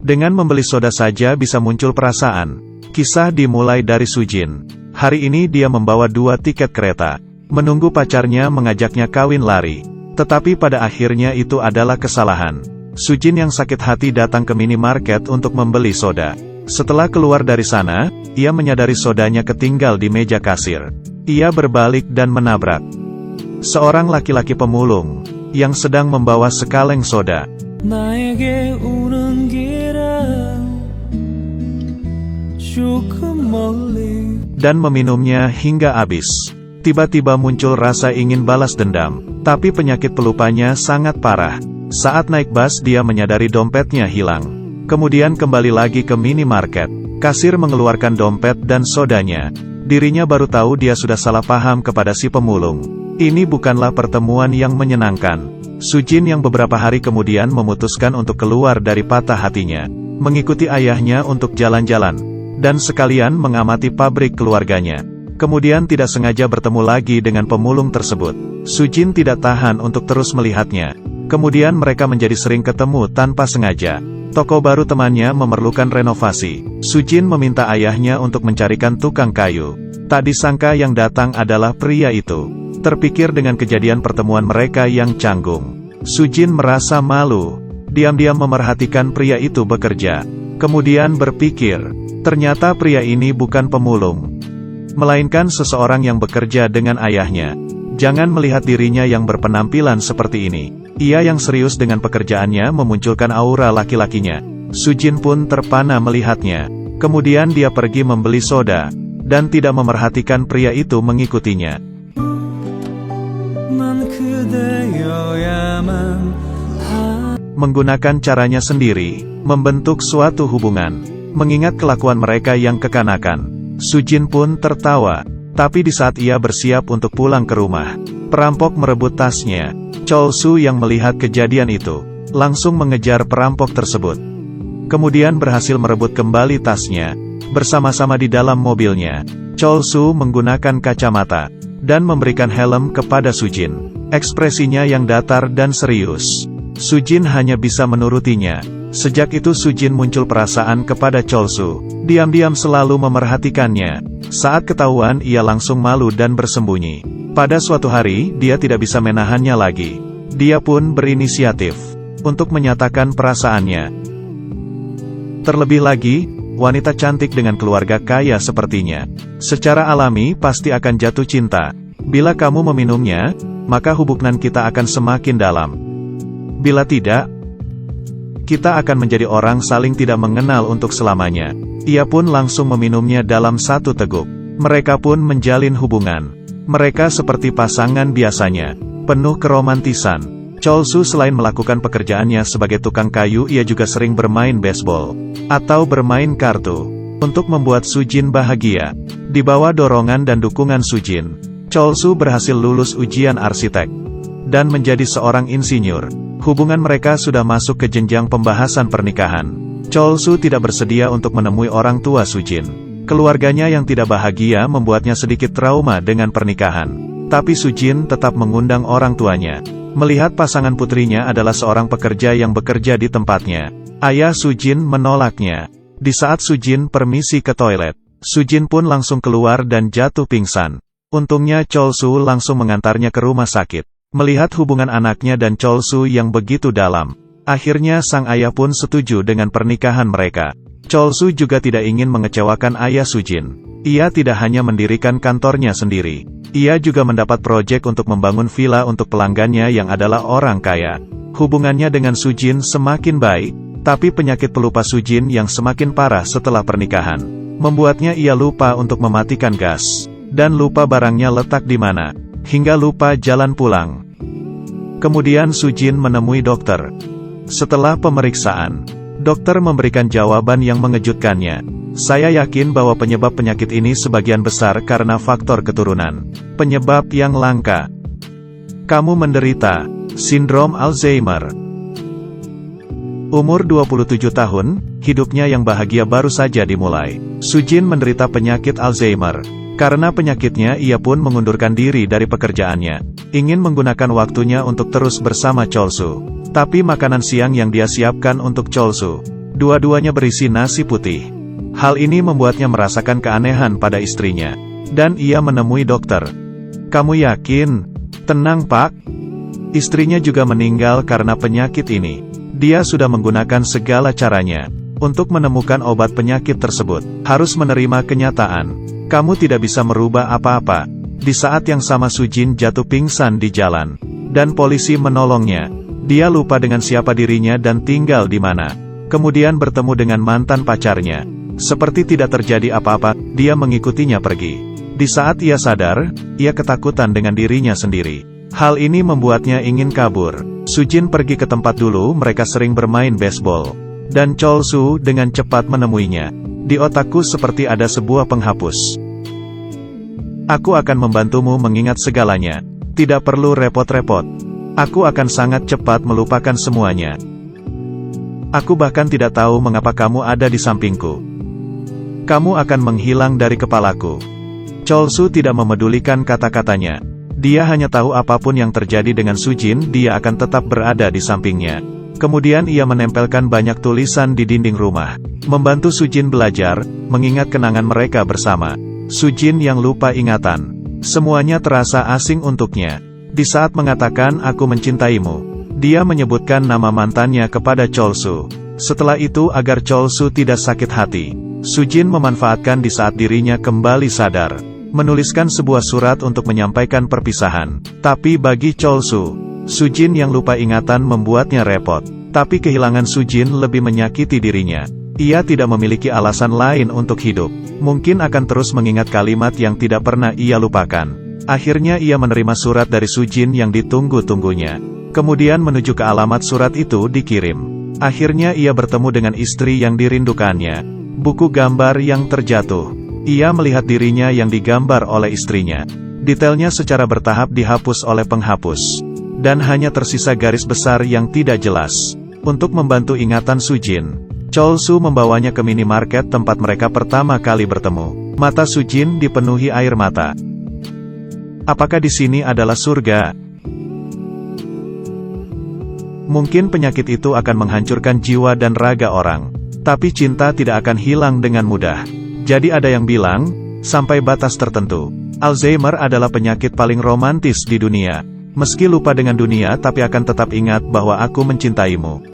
Dengan membeli soda saja bisa muncul perasaan. Kisah dimulai dari Sujin. Hari ini dia membawa 2 tiket kereta. Menunggu pacarnya mengajaknya kawin lari. Tetapi pada akhirnya itu adalah kesalahan. Sujin yang sakit hati datang ke minimarket untuk membeli soda. Setelah keluar dari sana, ia menyadari sodanya ketinggal di meja kasir. Ia berbalik dan menabrak seorang laki-laki pemulung yang sedang membawa sekaleng soda. Dan meminumnya hingga habis. Tiba-tiba muncul rasa ingin balas dendam, tapi penyakit pelupanya sangat parah. Saat naik bus dia menyadari dompetnya hilang. Kemudian kembali lagi ke minimarket. Kasir mengeluarkan dompet dan sodanya. Dirinya baru tahu dia sudah salah paham kepada si pemulung. Ini bukanlah pertemuan yang menyenangkan. Sujin yang beberapa hari kemudian memutuskan untuk keluar dari patah hatinya, mengikuti ayahnya untuk jalan-jalan, dan sekalian mengamati pabrik keluarganya. Kemudian tidak sengaja bertemu lagi dengan pemulung tersebut. Sujin tidak tahan untuk terus melihatnya. Kemudian mereka menjadi sering ketemu tanpa sengaja. Toko baru temannya memerlukan renovasi. Sujin meminta ayahnya untuk mencarikan tukang kayu. Tak disangka yang datang adalah pria itu. Terpikir dengan kejadian pertemuan mereka yang canggung, Sujin merasa malu. Diam-diam memerhatikan pria itu bekerja. Kemudian berpikir, ternyata pria ini bukan pemulung, melainkan seseorang yang bekerja dengan ayahnya. Jangan melihat dirinya yang berpenampilan seperti ini. Ia yang serius dengan pekerjaannya memunculkan aura laki-lakinya. Sujin pun terpana melihatnya. Kemudian dia pergi membeli soda, dan tidak memerhatikan pria itu mengikutinya. Menggunakan caranya sendiri, membentuk suatu hubungan. Mengingat kelakuan mereka yang kekanakan, Sujin pun tertawa. Tapi di saat ia bersiap untuk pulang ke rumah, perampok merebut tasnya. Cholsu yang melihat kejadian itu, langsung mengejar perampok tersebut. Kemudian berhasil merebut kembali tasnya. Bersama-sama di dalam mobilnya, Cholsu menggunakan kacamata, dan memberikan helm kepada Sujin. Ekspresinya yang datar dan serius. Sujin hanya bisa menurutinya. Sejak itu Sujin muncul perasaan kepada Cholsu. Diam-diam selalu memerhatikannya. Saat ketahuan ia langsung malu dan bersembunyi. Pada suatu hari, dia tidak bisa menahannya lagi. Dia pun berinisiatif untuk menyatakan perasaannya. Terlebih lagi, wanita cantik dengan keluarga kaya sepertinya, secara alami pasti akan jatuh cinta. Bila kamu meminumnya, maka hubungan kita akan semakin dalam. Bila tidak, kita akan menjadi orang saling tidak mengenal untuk selamanya. Ia pun langsung meminumnya dalam satu teguk. Mereka pun menjalin hubungan. Mereka seperti pasangan biasanya, penuh keromantisan. Cholsu selain melakukan pekerjaannya sebagai tukang kayu, ia juga sering bermain baseball atau bermain kartu. Untuk membuat Sujin bahagia, di bawah dorongan dan dukungan Sujin, Cholsu berhasil lulus ujian arsitek dan menjadi seorang insinyur. Hubungan mereka sudah masuk ke jenjang pembahasan pernikahan. Cholsu tidak bersedia untuk menemui orang tua Sujin. Keluarganya yang tidak bahagia membuatnya sedikit trauma dengan pernikahan. Tapi Sujin tetap mengundang orang tuanya. Melihat pasangan putrinya adalah seorang pekerja yang bekerja di tempatnya, ayah Sujin menolaknya. Di saat Sujin permisi ke toilet, Sujin pun langsung keluar dan jatuh pingsan. Untungnya Cholsu langsung mengantarnya ke rumah sakit. Melihat hubungan anaknya dan Cholsu yang begitu dalam, akhirnya sang ayah pun setuju dengan pernikahan mereka. Cholsu juga tidak ingin mengecewakan ayah Sujin. Ia tidak hanya mendirikan kantornya sendiri, ia juga mendapat proyek untuk membangun villa untuk pelanggannya yang adalah orang kaya. Hubungannya dengan Sujin semakin baik, tapi penyakit pelupa Sujin yang semakin parah setelah pernikahan membuatnya ia lupa untuk mematikan gas, dan lupa barangnya letak di mana, hingga lupa jalan pulang. Kemudian Sujin menemui dokter. Setelah pemeriksaan, dokter memberikan jawaban yang mengejutkannya. Saya yakin bahwa penyebab penyakit ini sebagian besar karena faktor keturunan. Penyebab yang langka. Kamu menderita sindrom Alzheimer. Umur 27 tahun, hidupnya yang bahagia baru saja dimulai. Sujin menderita penyakit Alzheimer. Karena penyakitnya ia pun mengundurkan diri dari pekerjaannya. Ingin menggunakan waktunya untuk terus bersama Cholsu. Tapi makanan siang yang dia siapkan untuk Cholsu Dua-duanya berisi nasi putih. Hal ini membuatnya merasakan keanehan pada istrinya. Dan ia menemui dokter. "Kamu yakin?" "Tenang, Pak. Istrinya juga meninggal karena penyakit ini. Dia sudah menggunakan segala caranya untuk menemukan obat penyakit tersebut. Harus menerima kenyataan. Kamu tidak bisa merubah apa-apa." Di saat yang sama Sujin jatuh pingsan di jalan. Dan polisi menolongnya. Dia lupa dengan siapa dirinya dan tinggal di mana. Kemudian bertemu dengan mantan pacarnya. Seperti tidak terjadi apa-apa, dia mengikutinya pergi. Di saat ia sadar, ia ketakutan dengan dirinya sendiri. Hal ini membuatnya ingin kabur. Sujin pergi ke tempat dulu mereka sering bermain baseball. Dan Cholsu dengan cepat menemuinya. "Di otakku seperti ada sebuah penghapus. Aku akan membantumu mengingat segalanya. Tidak perlu repot-repot. Aku akan sangat cepat melupakan semuanya. Aku bahkan tidak tahu mengapa kamu ada di sampingku. Kamu akan menghilang dari kepalaku." Cholsu tidak memedulikan kata-katanya. Dia hanya tahu apapun yang terjadi dengan Sujin, dia akan tetap berada di sampingnya. Kemudian ia menempelkan banyak tulisan di dinding rumah. Membantu Sujin belajar, mengingat kenangan mereka bersama. Sujin yang lupa ingatan. Semuanya terasa asing untuknya. Di saat mengatakan "aku mencintaimu", dia menyebutkan nama mantannya kepada Cholsu. Setelah itu agar Cholsu tidak sakit hati, Sujin memanfaatkan di saat dirinya kembali sadar. Menuliskan sebuah surat untuk menyampaikan perpisahan. Tapi bagi Cholsu, Sujin yang lupa ingatan membuatnya repot. Tapi kehilangan Sujin lebih menyakiti dirinya. Ia tidak memiliki alasan lain untuk hidup. Mungkin akan terus mengingat kalimat yang tidak pernah ia lupakan. Akhirnya ia menerima surat dari Sujin yang ditunggu-tunggunya. Kemudian menuju ke alamat surat itu dikirim. Akhirnya ia bertemu dengan istri yang dirindukannya. Buku gambar yang terjatuh. Ia melihat dirinya yang digambar oleh istrinya. Detailnya secara bertahap dihapus oleh penghapus. Dan hanya tersisa garis besar yang tidak jelas. Untuk membantu ingatan Sujin, Cholsu membawanya ke minimarket tempat mereka pertama kali bertemu. Mata Sujin dipenuhi air mata. Apakah di sini adalah surga? Mungkin penyakit itu akan menghancurkan jiwa dan raga orang. Tapi cinta tidak akan hilang dengan mudah. Jadi ada yang bilang, sampai batas tertentu. Alzheimer adalah penyakit paling romantis di dunia. Meski lupa dengan dunia tapi akan tetap ingat bahwa aku mencintaimu.